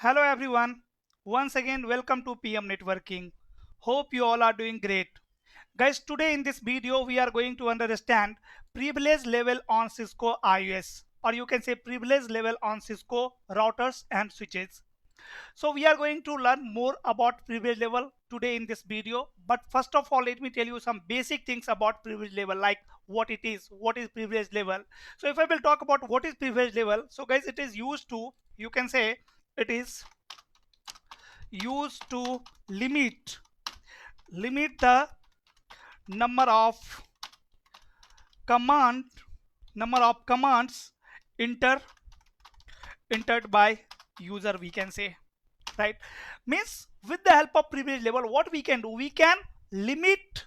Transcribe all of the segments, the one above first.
Hello everyone. Once again welcome to PM Networking. Hope you all are doing great. Guys, today in this video we are going to understand privilege level on Cisco IOS, or you can say privilege level on Cisco routers and switches. So we are going to learn more about privilege level today in this video. But first of all, let me tell you some basic things about privilege level, like what is privilege level. So if I will talk about what is privilege level, so guys, it is used to, you can say it is used to limit the number of command number of commands enter entered by user, we can say, right? Means with the help of privilege level, what we can do, we can limit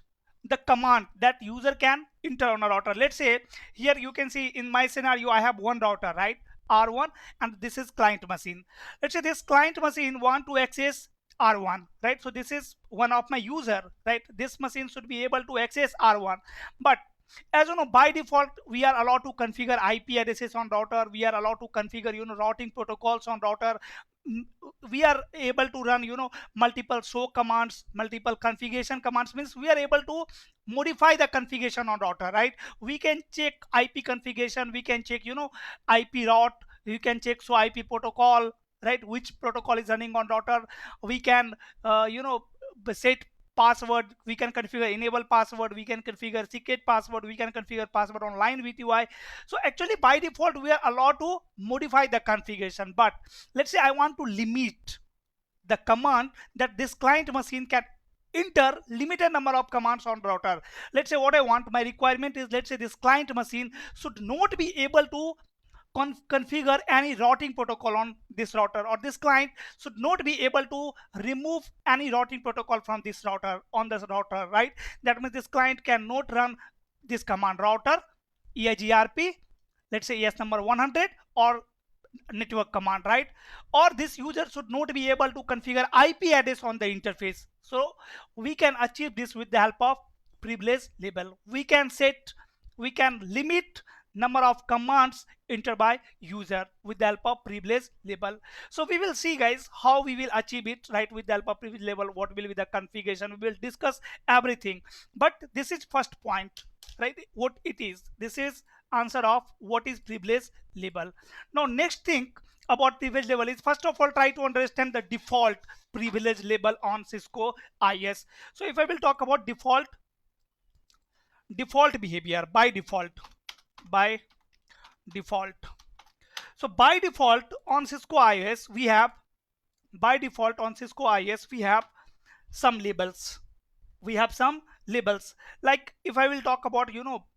the command that user can enter on a router. Let's say here you can see in my scenario I have one router, right, R1, and this is client machine. Let's say this client machine want to access R1, right? So this is one of my user, right? This machine should be able to access R1, but as you know, by default we are allowed to configure IP addresses on router. We are allowed to configure routing protocols on router. We are able to run multiple show commands, multiple configuration commands. Means we are able to modify the configuration on router, right? We can check IP configuration, we can check IP route, we can check so IP protocol, right, which protocol is running on router. We can set password, we can configure enable password, we can configure secret password, we can configure password on line VTY. So actually by default we are allowed to modify the configuration. But let's say I want to limit the command that this client machine can enter limited number of commands on router. Let's say what I want, my requirement is, let's say this client machine should not be able to configure any routing protocol on this router, or this client should not be able to remove any routing protocol from this router on this router, right? That means this client cannot run this command router EIGRP, let's say yes number 100, or network command, right? Or this user should not be able to configure IP address on the interface. So we can achieve this with the help of privilege label. We can limit number of commands entered by user with the help of privilege label. So we will see, guys, how we will achieve it, right, with the help of privilege label. What will be the configuration, we will discuss everything. But this is first point, right, what it is. This is answer of what is privilege label. Now next thing about privilege level is, first of all, try to understand the default privilege label on Cisco IS. So if I will talk about default behavior, by default. So by default on Cisco IS we have, some labels. Like if I will talk about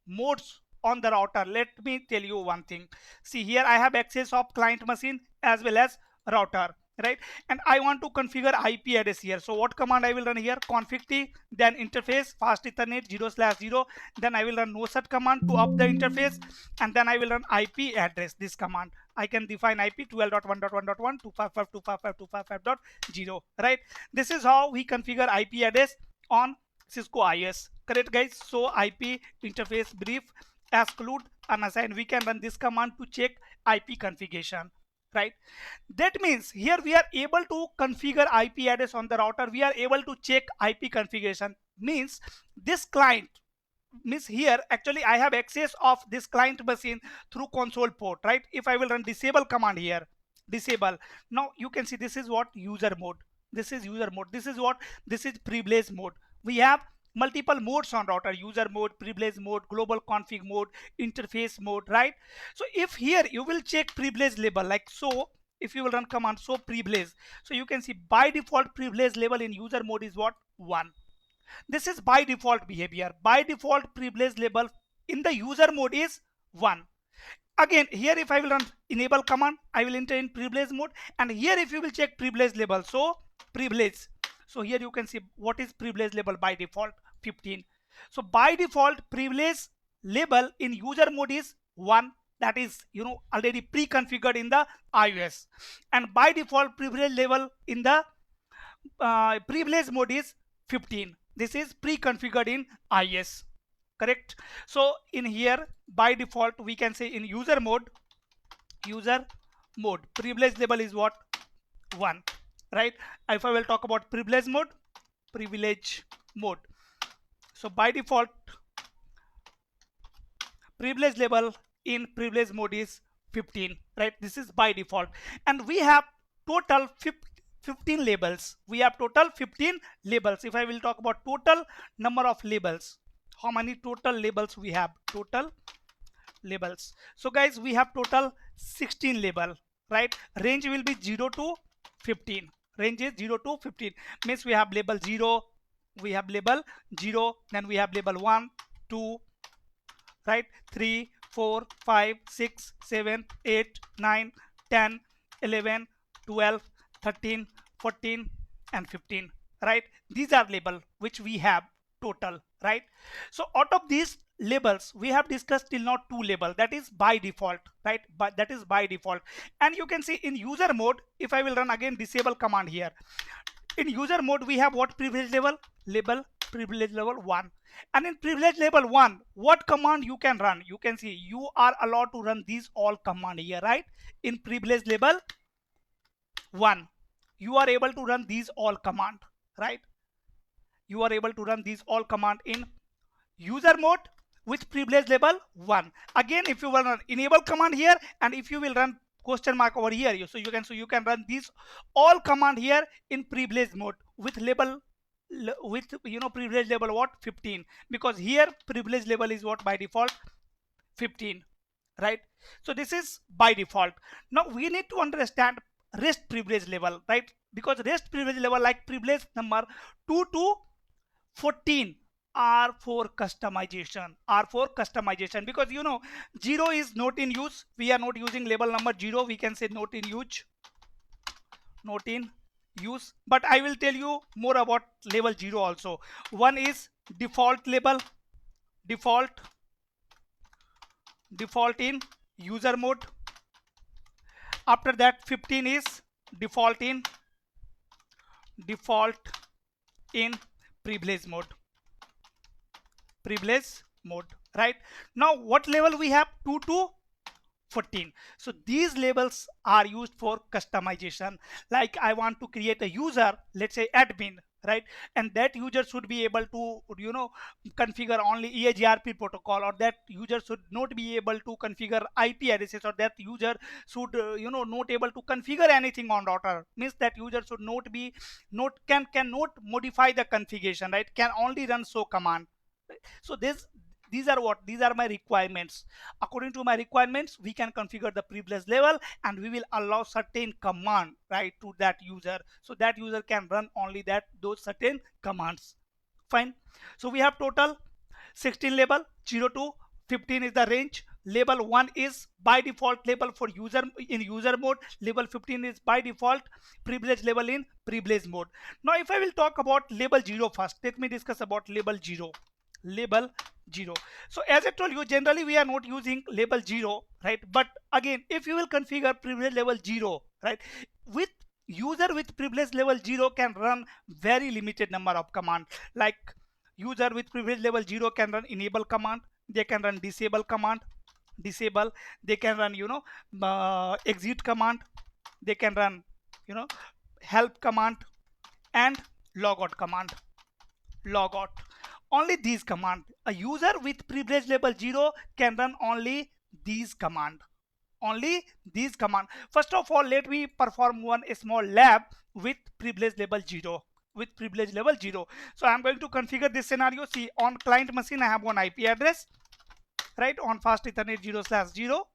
modes on the router, let me tell you one thing. See, here I have access of client machine as well as router, right? And I want to configure IP address here. So what command I will run here? Config t, then interface fast ethernet 0/0, then I will run noset command to up the interface, and then I will run IP address, this command. I can define IP 12.1.1.1.255.255.255.0, right? This is how we configure IP address on Cisco IS, correct, guys? So IP interface brief exclude unassign, we can run this command to check IP configuration, right? That means here we are able to configure IP address on the router, we are able to check IP configuration. Means this client, means here actually I have access of this client machine through console port, right? If I will run disable command here, disable, now you can see this is what user mode, this is user mode, this is what, this is privilege mode. We have multiple modes on router: user mode, privilege mode, global config mode, interface mode, right? So if here you will check privilege label, like so, if you will run command so privilege, so you can see by default privilege level in user mode is what, 1. This is by default behavior. By default privilege level in the user mode is 1. Again here if I will run enable command, I will enter in privilege mode, and here if you will check privilege level, so privilege, so here you can see what is privilege level by default, 15. So by default privilege level in user mode is 1, that is already pre-configured in the iOS. And by default privilege level in the privilege mode is 15. This is pre-configured in IS, correct? So in here by default we can say in user mode privilege level is what, 1, right? If I will talk about privilege mode, so by default privilege level in privilege mode is 15, right? This is by default, and we have total 15 labels. We have total 15 labels. If I will talk about total number of labels, how many total labels we have? Total labels. So guys, we have total 16 label, right? Range will be 0 to 15. Range is 0 to 15, means we have label 0, we have label 0, then we have label 1, 2, right? 3, 4, 5, 6, 7, 8, 9, 10, 11, 12, 13, 14 and 15, right? These are label which we have total, right? So out of these labels we have discussed till now 2 label, that is by default, right? But that is by default. And you can see in user mode, if I will run again disable command here, in user mode we have what privilege level? Label privilege level 1. And in privilege level 1, what command you can run? You can see you are allowed to run these all command here, right? In privilege level 1, you are able to run these all command, right? You are able to run these all command in user mode with privilege level 1. Again, if you will run enable command here, and if you will run question mark over here, so you can run these all command here in privilege mode with label with privilege level what? 15, because here privilege level is what by default? 15, right? So this is by default. Now we need to understand rest privilege level, right? Because rest privilege level like privilege number 2 to 14 are for customization, because 0 is not in use. We are not using label number 0. We can say not in use, but I will tell you more about label 0 also. One is default label, default in user mode. After that 15 is default in privilege mode, right? Now what level we have? 2 to 14. So these labels are used for customization. Like I want to create a user, let's say admin, right? And that user should be able to configure only EIGRP protocol, or that user should not be able to configure IP addresses, or that user should not able to configure anything on router. Means that user should cannot modify the configuration, right? Can only run show command. So these are my requirements. According to my requirements, we can configure the privilege level, and we will allow certain command, right, to that user, so that user can run only those certain commands. Fine. So we have total 16 label. 0 to 15 is the range. Label 1 is by default label for user in user mode. Label 15 is by default privilege level in privilege mode. Now if I will talk about label 0 first, let me discuss about label 0. So as I told you, generally we are not using label 0, right? But again, if you will configure privilege level 0, right, with user with privilege level 0 can run very limited number of command. Like user with privilege level 0 can run enable command, they can run disable command, they can run exit command, they can run help command and logout command. Only these command. A user with privilege level 0 can run only these command. First of all, let me perform one small lab with privilege level 0. So I'm going to configure this scenario. See, on client machine I have one IP address, right? On fast Ethernet 0/0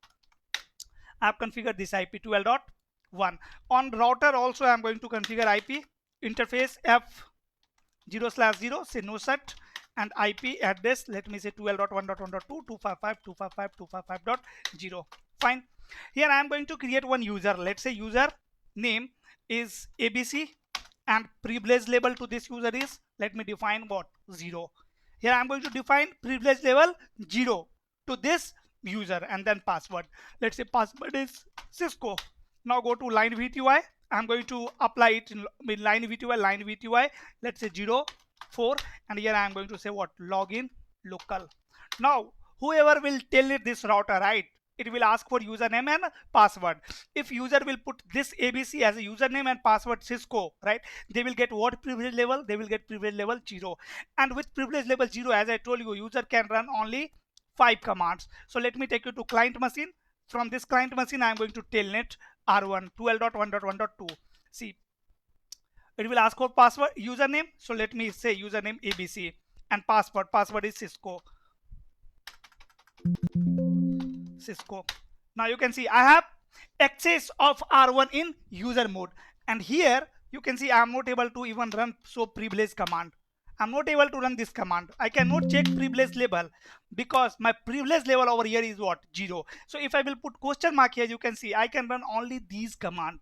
I have configured this IP 12.1. On router also I am going to configure IP interface F 0/0, say no set, and IP address, let me say 12.1.1.2 Fine. Here I am going to create one user. Let's say user name is ABC, and privilege level to this user is, let me define what? 0. Here I am going to define privilege level 0 to this user, and then password. Let's say password is Cisco. Now go to line VTY. I'm going to apply it in line VTY, let's say 0.4, and here I'm going to say what? Login local. Now whoever will tell it this router, right? it will ask for username and password. If user will put this ABC as a username and password Cisco, right, they will get what privilege level? They will get privilege level 0. And with privilege level 0, as I told you, user can run only 5 commands. So let me take you to client machine. From this client machine, I am going to telnet r1 12.1.1.2. See, it will ask for password, username. So let me say username ABC, and password is Cisco. Now you can see I have access of R1 in user mode, and here you can see I am not able to even run show privilege command. I'm not able to run this command. I cannot check privilege level because my privilege level over here is what? 0. So if I will put question mark here, you can see I can run only these command.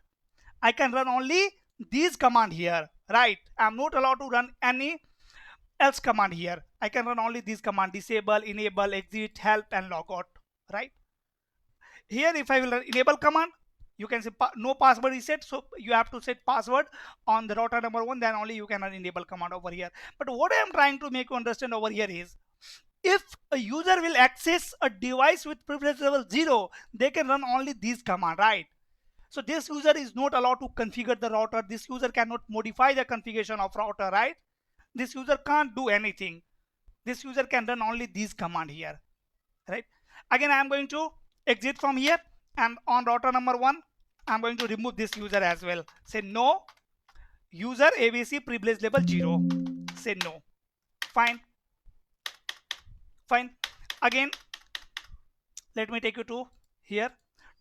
I can run only these command here, right? I'm not allowed to run any else command here. I can run only these command: disable, enable, exit, help, and logout, right? Here if I will run enable command, you can say no password is set, so you have to set password on the router number 1, then only you can run enable command over here. But what I am trying to make you understand over here is, if a user will access a device with privilege level 0, they can run only these command, right? So this user is not allowed to configure the router. This user cannot modify the configuration of router, right? This user can't do anything. This user can run only these command here, right? Again, I am going to exit from here, and on router number 1, I'm going to remove this user as well. Say no, user ABC privilege level 0. Say no. Fine. Again, let me take you to here.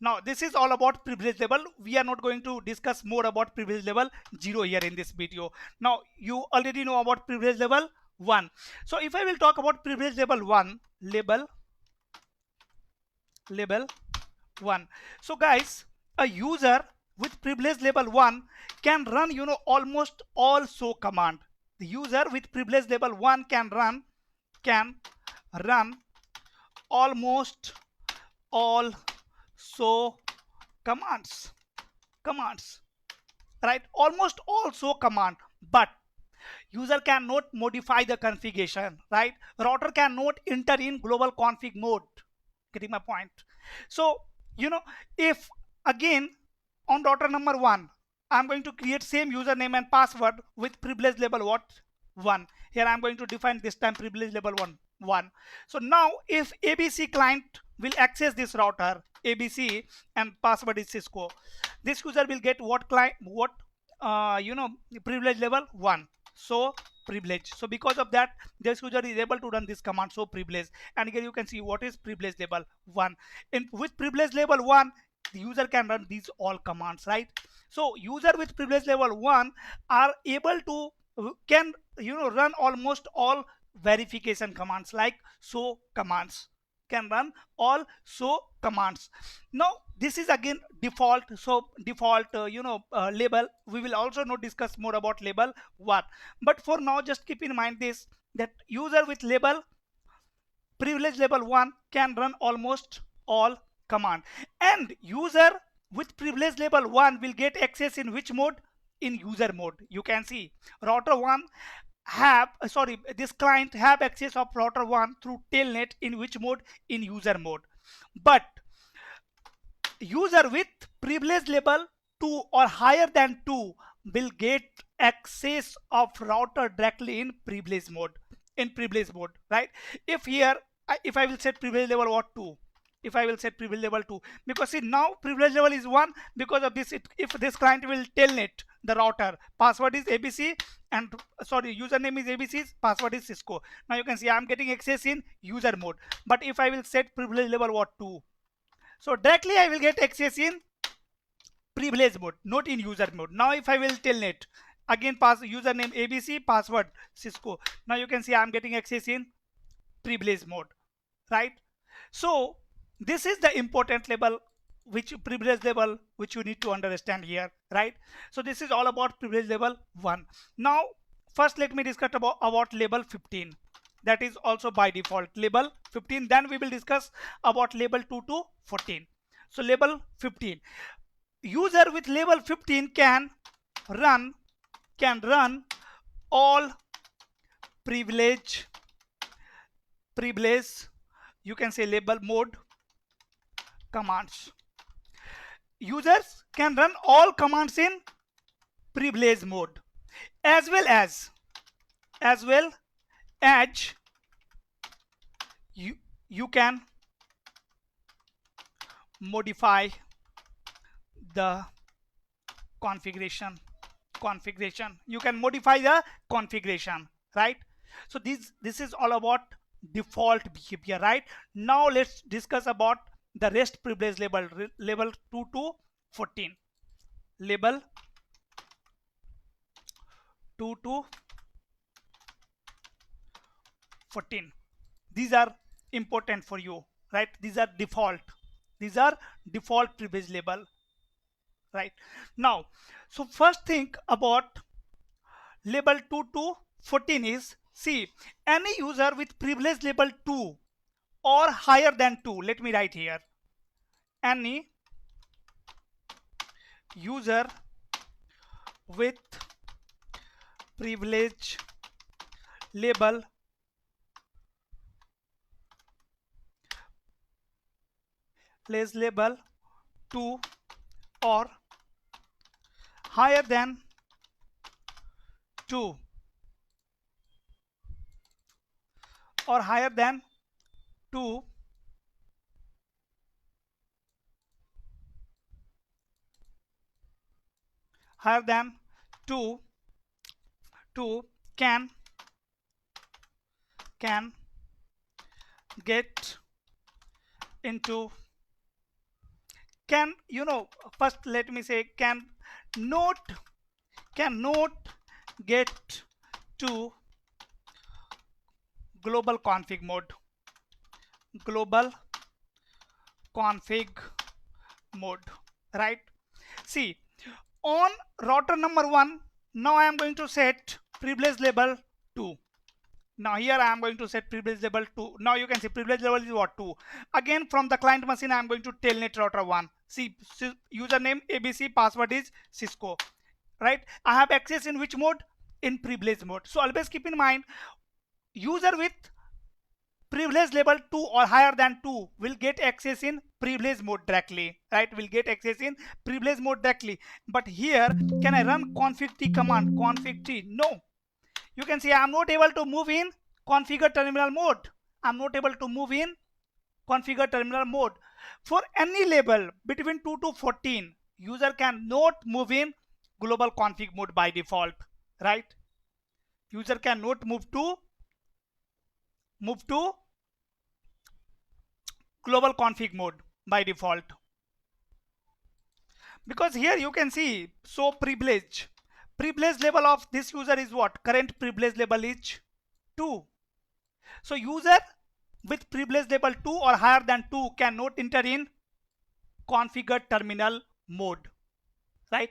Now this is all about privilege level. We are not going to discuss more about privilege level 0 here in this video. Now you already know about privilege level 1. So if I will talk about privilege level 1, level 1. So guys, a user with privilege level 1 can run almost all show command. The user with privilege level 1 can run almost all show commands, right? Almost all show command, but user cannot modify the configuration, right? Router cannot enter in global config mode. Getting my point? So if again on router number 1, I'm going to create same username and password with privilege level what? 1. Here I'm going to define this time privilege level 1. So now if ABC client will access this router ABC and password is Cisco, this user will get what client, what privilege level 1. So privilege. So because of that, this user is able to run this command, so privilege. And here you can see what is privilege level 1. In with privilege level 1, the user can run these all commands, right? So user with privilege level 1 are able to can run almost all verification commands, like show commands, can run all show commands. Now this is again default. So default label, we will also not discuss more about label 1, but for now just keep in mind this, that user with label privilege level 1 can run almost all command, and user with privilege level 1 will get access in which mode? In user mode. You can see router 1 have this client have access of router 1 through telnet in which mode? In user mode. But user with privilege level 2 or higher than 2 will get access of router directly in privilege mode, right? If here if I will set privilege level what? 2. If I will set privilege level 2, because see now privilege level is 1, because of this if this client will telnet the router, password is ABC and username is ABC's, password is Cisco. Now you can see I'm getting access in user mode. But if I will set privilege level what? 2, so directly I will get access in privilege mode, not in user mode. Now if I will telnet, again pass username ABC, password Cisco, now you can see I'm getting access in privilege mode, right? So this is the important level, which privilege level which you need to understand here, right? So this is all about privilege level 1. Now first let me discuss about level 15. That is also by default level 15. Then we will discuss about level 2 to 14. So level 15, user with level 15 can run all privilege, you can say label mode, commands. Users can run all commands in privilege mode, as well as you can modify the configuration. You can modify the configuration, right? So this is all about default behavior, right? Now let's discuss about the rest privilege level 2 to 14. Level 2 to 14, these are important for you, right? These are default privilege level, right? Now, so first thing about level 2 to 14 is, see, any user with privilege level 2 or higher than 2, let me write here, any user with privilege level 2 or higher than 2 or higher than 2 higher than 2 can get into, can, you know, first let me say, cannot get to global config mode, right? See, on router number 1, now I am going to set privilege level 2. Now here I am going to set privilege level 2. Now you can see privilege level is what, 2. Again, from the client machine I am going to telnet router 1. See, username ABC, password is Cisco, right? I have access in which mode? In privilege mode. So always keep in mind, user with privilege level 2 or higher than 2 will get access in privilege mode directly, right? Will get access in privilege mode directly. But here, can I run config t command? Config t? No. You can see I am not able to move in configure terminal mode. I'm not able to move in configure terminal mode. For any level between 2 to 14, user cannot move in global config mode by default, right? User cannot move to global config mode by default, because here you can see, so privilege level of this user is what? Current privilege level is 2. So user with privilege level 2 or higher than 2 cannot enter in configure terminal mode, right?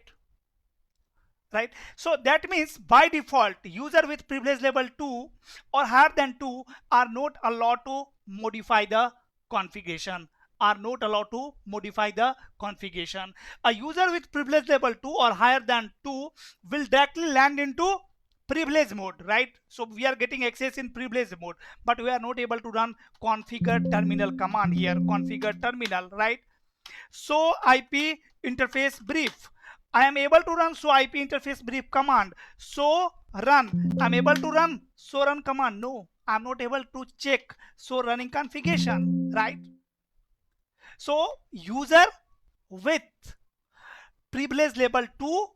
So that means by default, user with privilege level 2 or higher than 2 are not allowed to modify the configuration, A user with privilege level 2 or higher than 2 will directly land into privilege mode, right? So we are getting access in privilege mode, but we are not able to run configure terminal command here, configure terminal, right? So IP interface brief, I am able to run so IP interface brief command. So run, I'm able to run so run command. No, I'm not able to check so running configuration, right? So user with privilege level 2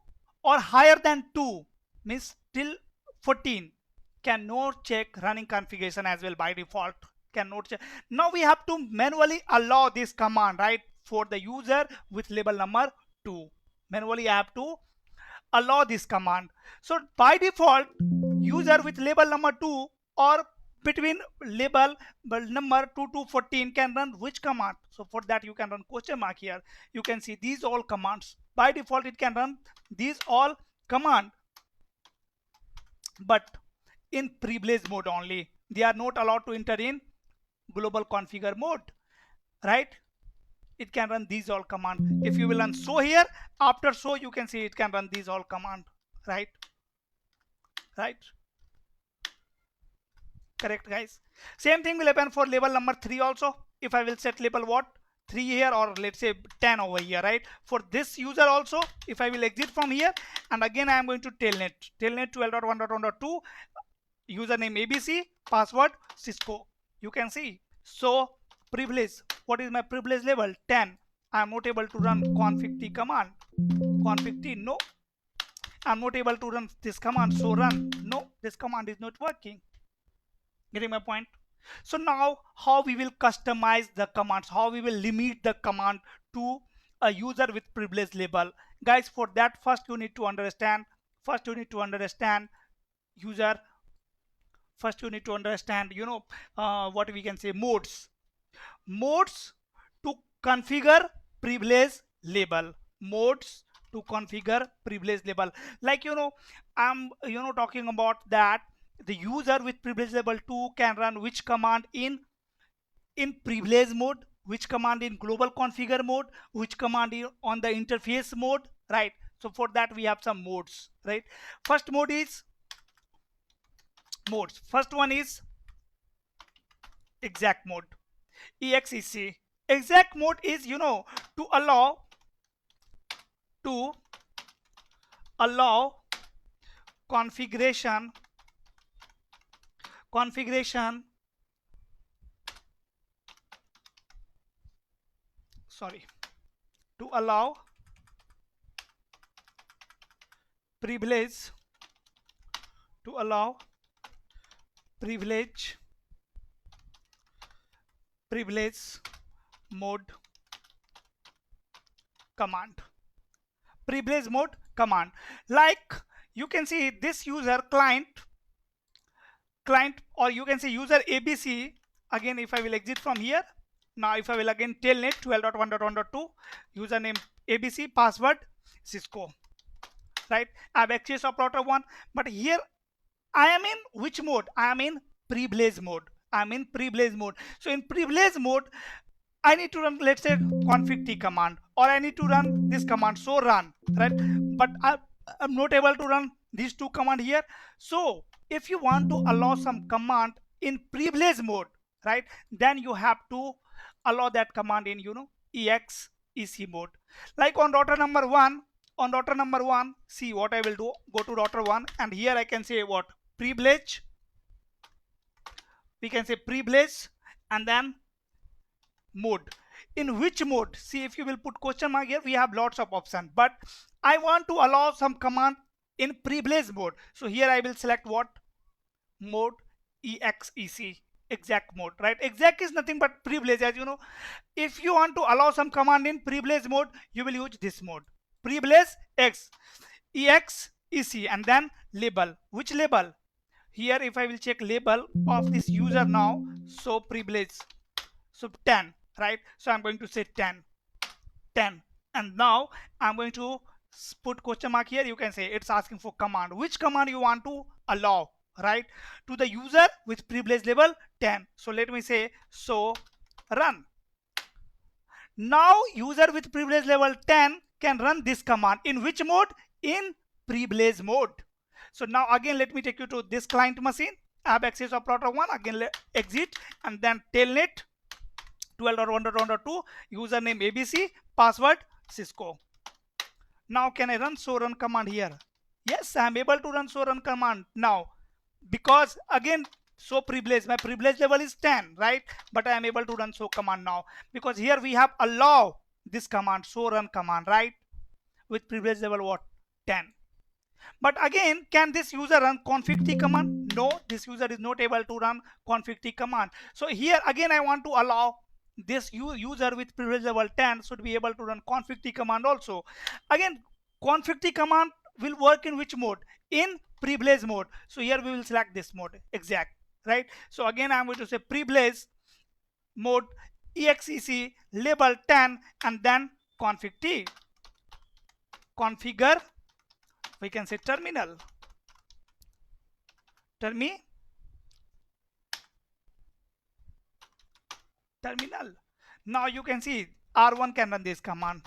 or higher than 2 means till 14 cannot check running configuration as well by default, cannot check. Now we have to manually allow this command, right? For the user with label number 2, manually I have to allow this command. So by default, user with label number 2 or between label number 2 to 14 can run which command? So for that you can run question mark here. You can see these all commands. By default it can run these all command, but in privilege mode only. They are not allowed to enter in global configure mode, right? It can run these all command. If you will run so here, after so you can see it can run these all command, right? Correct, guys. Same thing will happen for label number 3 also. If I will set label what? 3 here, or let's say 10 over here, right? For this user also, if I will exit from here, and again I am going to telnet 12.1.1.2, username ABC, password Cisco. You can see. So privilege, what is my privilege level? 10. I am not able to run config t command. Config t, no. I'm not able to run this command, so run. No, this command is not working. Getting my point? So now how we will customize the commands, how we will limit the command to a user with privilege label. Guys, for that first you need to understand user. First you need to understand, what we can say, modes to configure privilege label. Modes to configure privilege label, like I'm talking about that the user with privilege level 2 can run which command in privilege mode, which command in global configure mode, which command on the interface mode, right? So for that we have some modes, right? First mode is modes. First one is exact mode, exec. Exact mode is to allow configuration sorry, to allow privilege mode command. Privilege mode command, like you can see this user client, or you can say user ABC. Again, if I will exit from here, now if I will again telnet 12.1.1.2, username ABC, password Cisco, right? I have access of router 1, but here I am in which mode? I am in privilege mode. So in privilege mode, I need to run, let's say, config t command, or I need to run this command, so run, right? But I'm not able to run these two commands here. So if you want to allow some command in privilege mode, right, then you have to allow that command in exec mode. Like on router number 1, see what I will do. Go to router 1, and here I can say what? Privilege. We can say privilege and then mode. In which mode? See, if you will put question mark here, we have lots of options, but I want to allow some command in privilege mode. So here I will select what? Mode, exec, exact mode, right? Exact is nothing but privilege, as you know. If you want to allow some command in privilege mode, you will use this mode, privilege exec, and then label. Which label? Here if I will check label of this user now, so privilege, so 10, right? So I'm going to say 10, and now I'm going to put question mark here. You can say it's asking for command. Which command you want to allow, right, to the user with privilege level 10? So let me say so run. Now user with privilege level 10 can run this command in which mode? In privilege mode. So now again let me take you to this client machine. I have access of router 1. Again exit, and then telnet 12.1.1.2, username ABC, password Cisco. Now can I run so run command here? Yes, I am able to run so run command now, because again so privilege, my privilege level is 10, right? But I am able to run so command now because here we have allow this command, so run command, right, with privilege level what? 10. But again, can this user run config t command? No, this user is not able to run config t command. So here again I want to allow this user with privilege level 10 should be able to run config t command also. Again, config t command will work in which mode? In privilege mode. So here we will select this mode, exact, right? So again I'm going to say privilege mode exec label 10 and then config t, configure, we can say terminal. Now you can see R1 can run this command.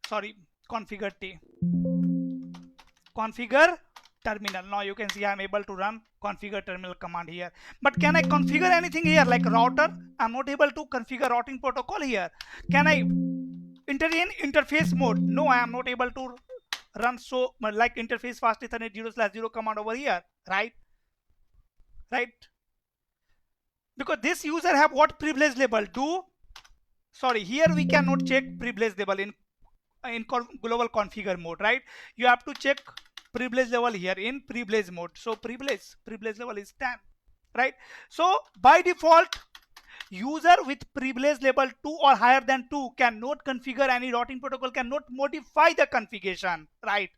Sorry, configure t. Configure terminal. Now you can see I'm able to run configure terminal command here. But can I configure anything here like router? I'm not able to configure routing protocol here. Can I enter in interface mode? No, I am not able to run so like interface fast ethernet 0/0 command over here, right? Because this user have what privilege level? Here we cannot check privilege level in global configure mode, right? You have to check privilege level here in privilege mode. So privilege level is 10, right? So by default, user with privilege level 2 or higher than 2 cannot configure any routing protocol, cannot modify the configuration, right?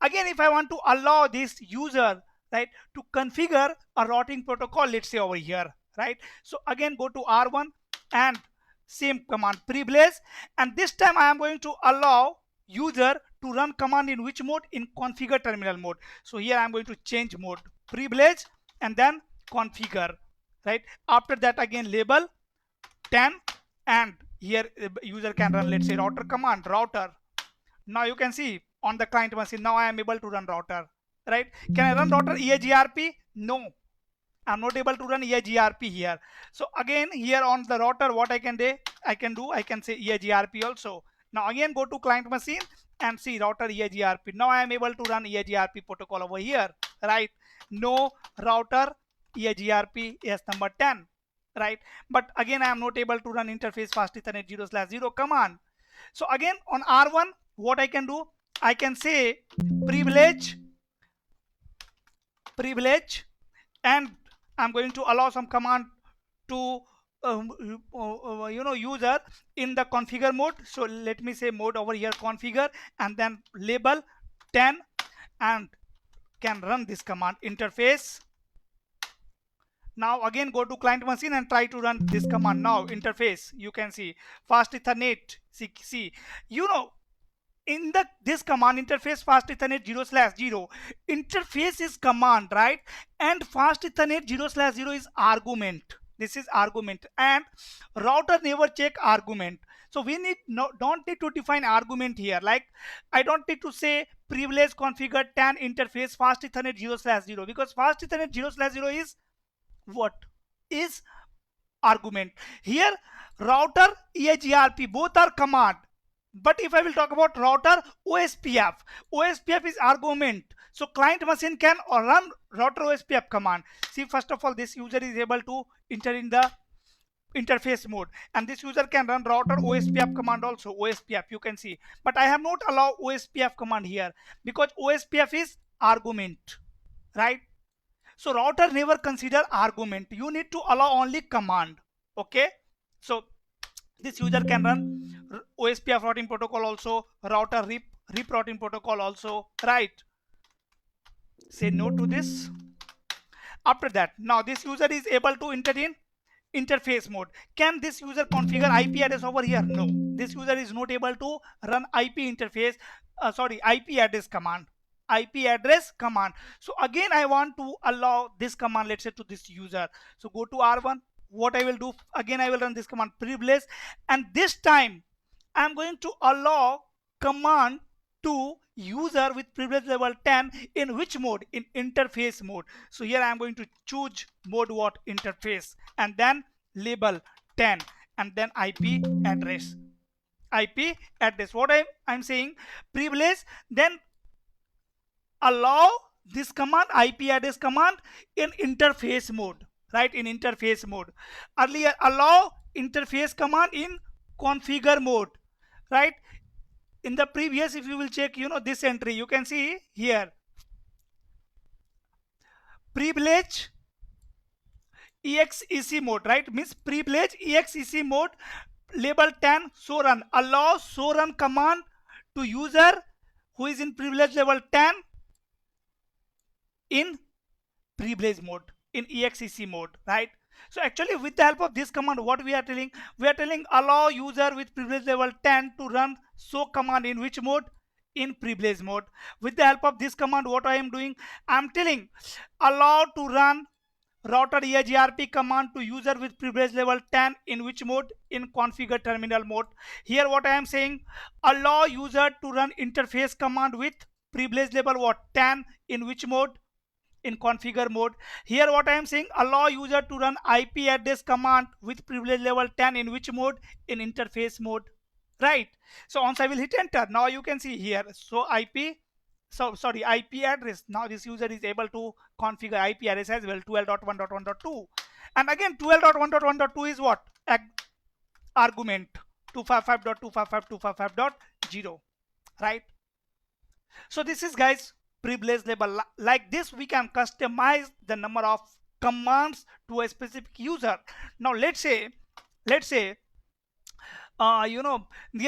Again, if I want to allow this user, right, to configure a routing protocol, let's say over here, right? So again, go to R1 and same command privilege, and this time I am going to allow user to run command in which mode? In configure terminal mode. So here I am going to change mode, privilege and then configure, right? After that again label 10, and here user can run, let's say, router command, router. Now you can see on the client machine, now I am able to run router, right? Can I run router EIGRP? No, I'm not able to run EIGRP here. So again, here on the router, what I can do, I can say EIGRP also. Now again, go to client machine and see router EIGRP. Now I am able to run EIGRP protocol over here, right? No router EIGRP is number 10, right? But again, I am not able to run interface fast ethernet 0/0 command. So again, on R1, what I can do, I can say privilege, and I'm going to allow some command to user in the configure mode. So let me say mode over here, configure, and then label 10, and can run this command interface. Now again, go to client machine and try to run this command. Now interface, you can see fast ethernet see, in this command interface fast ethernet 0/0, interface is command, right? And fast ethernet 0/0 is argument. This is argument, and router never check argument. So we don't need to define argument here. Like I don't need to say privilege configure 10 interface fast ethernet 0/0, because fast ethernet 0/0 is what? Is argument. Here router EIGRP both are command. But if I will talk about router OSPF is argument. So client machine can run router OSPF command. See, first of all, this user is able to enter in the interface mode, and this user can run router OSPF command also. OSPF, you can see, but I have not allowed OSPF command here because OSPF is argument, right? So router never consider argument. You need to allow only command. Okay, so this user can run OSPF routing protocol also, router RIP routing protocol also, right? Say no to this. After that, now this user is able to enter in interface mode. Can this user configure IP address over here? No, this user is not able to run IP address command. So again, I want to allow this command, let's say, to this user. So go to R1. What I will do, again I will run this command privilege, and this time I'm going to allow command to user with privilege level 10 in which mode? In interface mode. So here I'm going to choose mode what? Interface, and then label 10, and then IP address. What I'm saying, privilege, then allow this command, IP address command, in interface mode, right? In interface mode. Earlier allow interface command in configure mode, right? In the previous, if you will check, this entry, you can see here privilege EXEC mode, right? Means privilege EXEC mode, label 10, so run. Allow so run command to user who is in privilege level 10 in privilege mode, in EXEC mode, right? So actually, with the help of this command, what we are telling? We are telling allow user with privilege level 10 to run so command in which mode? In privilege mode. With the help of this command, what I am doing? I am telling allow to run router EIGRP command to user with privilege level 10 in which mode? In configure terminal mode. Here what I am saying, allow user to run interface command with privilege level what 10 in which mode? In configure mode. Here what I am saying, allow user to run IP address command with privilege level 10 in which mode? In interface mode, right? So once I will hit enter, now you can see here, so IP address. Now this user is able to configure IP address as well, 12.1.1.2. And again 12.1.1.2 is what? Argument 255.255.255.0, right? So this is, guys, privilege level. Like this we can customize the number of commands to a specific user. Now let's say there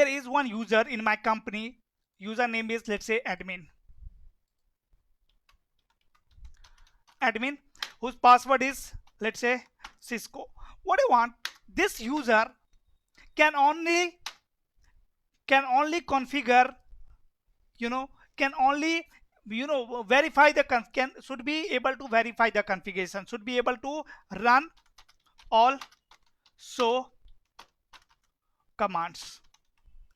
is one user in my company. Username is, let's say, admin, whose password is, let's say, Cisco. What I want, this user can only configure, can only verify the should be able to verify the configuration, should be able to run all show commands,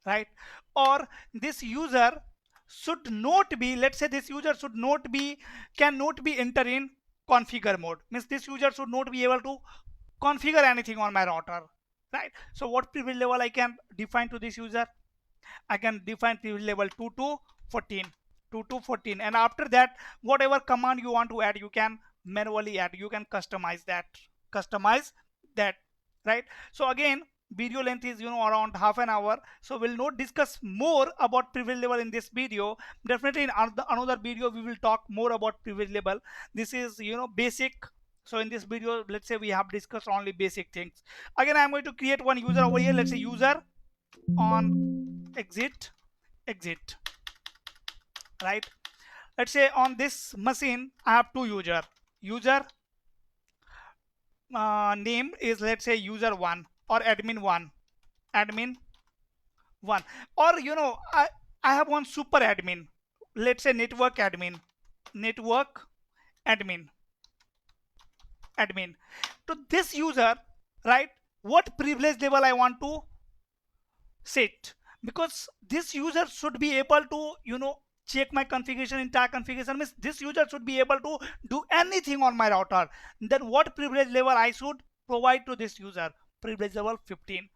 right? Or this user should not be, let's say this user should not be, cannot be enter in configure mode, means this user should not be able to configure anything on my router, right? So what privilege level I can define to this user? I can define privilege level 2 to 14, and after that whatever command you want to add, you can manually add, you can customize that, right? So again, video length is around half an hour, so we'll not discuss more about privilege level in this video. Definitely in another video we will talk more about privilege level. This is basic. So in this video, let's say we have discussed only basic things. Again, I'm going to create one user over here. Let's say user on exit, right? Let's say on this machine I have two user name is, let's say, user 1 or admin 1, or I have one super admin, let's say network admin, to this user, right? What privilege level I want to set, because this user should be able to check my configuration, entire configuration, means this user should be able to do anything on my router. Then what privilege level I should provide to this user? Privilege level 15,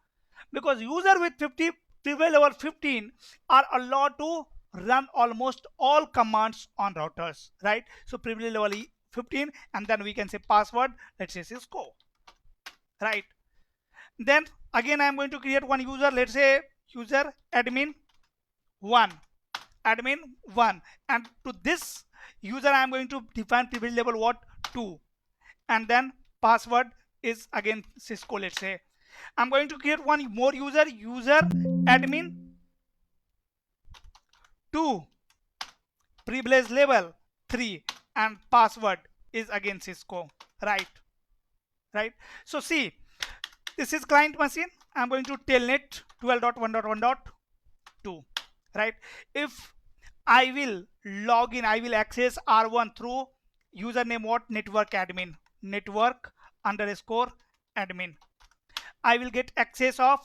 because user with privilege level 15 are allowed to run almost all commands on routers, right? So privilege level 15, and then we can say password, let's say Cisco, right? Then again I am going to create one user, let's say user admin 1, and to this user I am going to define privilege level what? 2, and then password is again Cisco, let's say. I'm going to create one more user admin 2, privilege level 3, and password is again Cisco, right? So see, this is client machine. I'm going to telnet 12.1.1.2, right? If I will log in, I will access R1 through username what? Network admin, network_admin. I will get access of,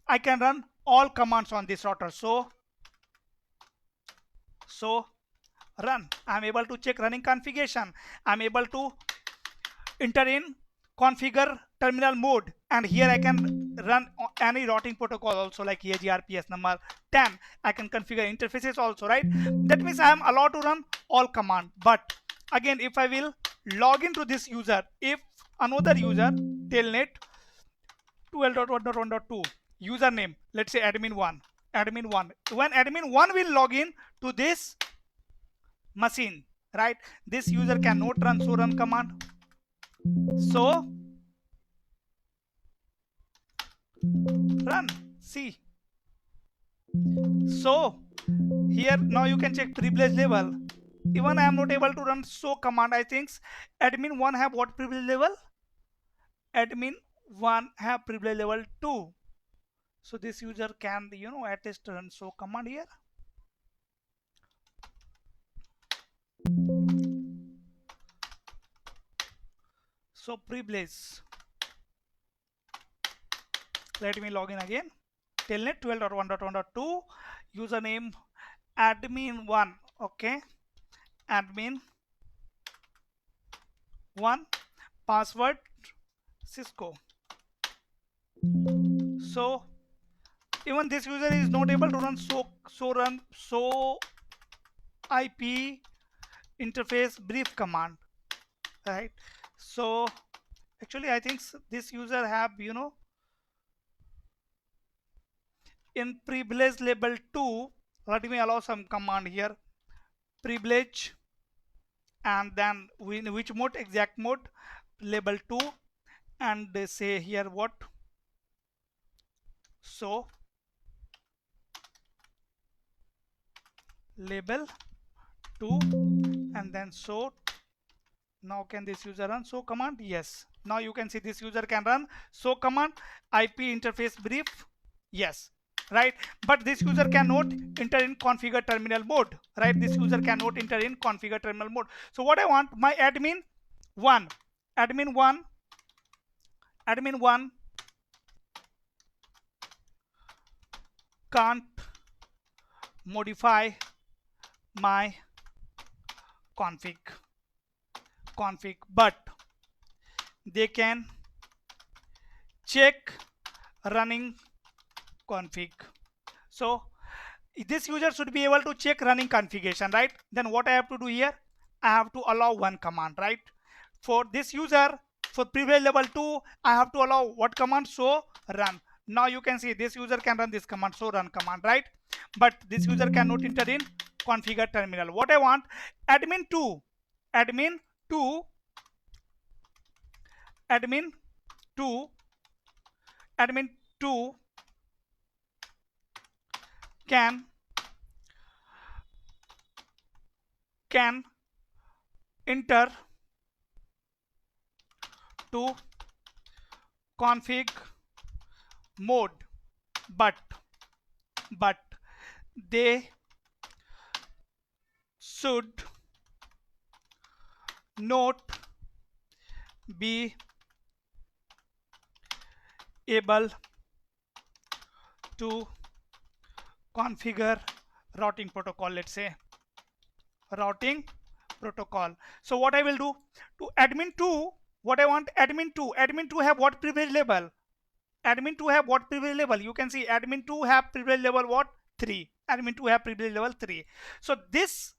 I can run all commands on this router. So run. I'm able to check running configuration. I'm able to enter in configure terminal mode, and here I can run any routing protocol also, like EIGRP number 10. I can configure interfaces also, right? That means I am allowed to run all command. But again, if I will log into this user, if another user telnet 12.1.1.2 username, let's say admin 1, when admin 1 will log in to this machine, right, this user cannot run so run command. So run, see. So here now you can check privilege level. Even I am not able to run show command. I think admin 1 have what privilege level? Admin 1 have privilege level 2. So this user can at least run show command here. So privilege, let me log in again. Telnet 12.1.1.2 username admin1, okay, admin1, password Cisco. So even this user is not able to run so IP interface brief command, right? So actually I think this user have, you know, in privilege level 2, let me allow some command here, privilege, and then in which mode, exact mode, level 2, and they say here what, so label 2, and then so. Now can this user run so command? Yes, now you can see this user can run so command, IP interface brief, yes, right? But this user cannot enter in configure terminal mode, right? This user cannot enter in configure terminal mode. So what I want, my admin1 can't modify my config, but they can check running config. So this user should be able to check running configuration, right? Then what I have to do here, I have to allow one command, right? For this user, for privilege level 2, I have to allow what command? So run. Now you can see this user can run this command, so run command, right? But this user cannot enter in configure terminal. What I want, admin2 can enter to config mode, but they should not be able to configure routing protocol, let's say routing protocol. So what I will do, to admin2, what I want, admin2 have what privilege level? Admin2 have what privilege level? You can see admin2 have privilege level what? 3. Admin2 have privilege level 3. So this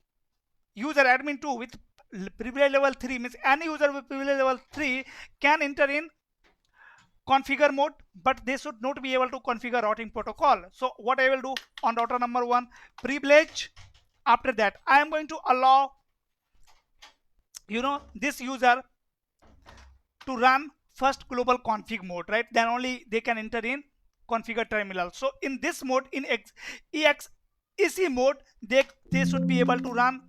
user admin2 with privilege level 3 means any user with privilege level 3 can enter in configure mode, but they should not be able to configure routing protocol. So what I will do, on router number 1, privilege, after that I am going to allow, you know, this user to run first global config mode, right? Then only they can enter in configure terminal. So in this mode, in EXEC mode, they should be able to run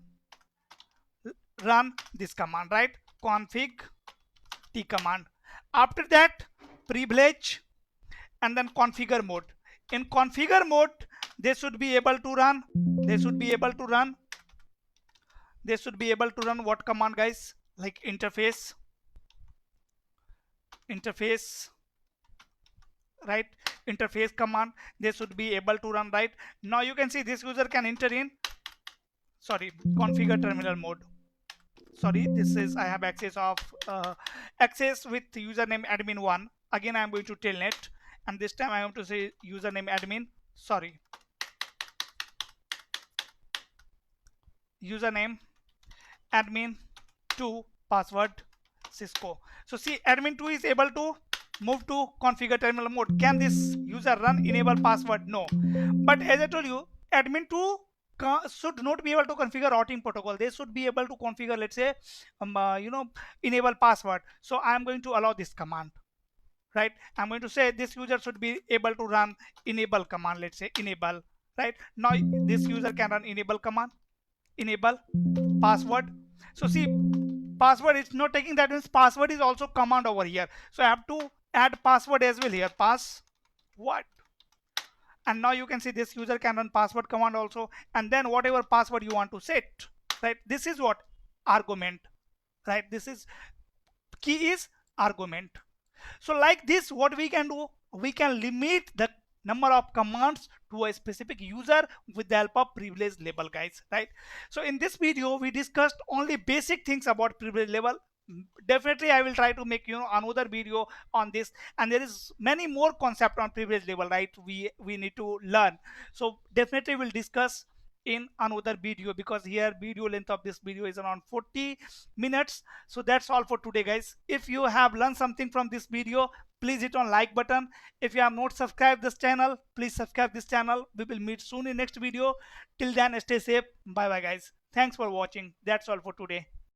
this command, right? Config T command. After that, privilege, and then configure mode. In configure mode, they should be able to run what command, guys? Like interface, right? Interface command they should be able to run, right? Now you can see this user can enter in, configure terminal mode. This is, I have access of access with username admin1. Again I am going to telnet, and this time I have to say username admin, username admin2, password Cisco. So see, admin2 is able to move to configure terminal mode. Can this user run enable password? No. But as I told you, admin2 should not be able to configure routing protocol. They should be able to configure, let's say, enable password. So I am going to allow this command, right? I'm going to say this user should be able to run enable command, let's say enable, right? Now this user can run enable command, enable password. So see, password is not taking, that means password is also command over here. So I have to add password as well here, password. And now you can see this user can run password command also, and then whatever password you want to set, right? This is what argument, right? This is key is argument. So like this, what we can do, we can limit the number of commands to a specific user with the help of privilege label, guys, right? So in this video we discussed only basic things about privilege label. Definitely I will try to make another video on this, and there is many more concept on privilege label, right? We need to learn. So definitely we'll discuss in another video, because here video length of this video is around 40 minutes. So that's all for today, guys. If you have learned something from this video, please hit on like button. If you have not subscribed this channel, please subscribe this channel. We will meet soon in next video. Till then, stay safe. Bye bye, guys. Thanks for watching. That's all for today.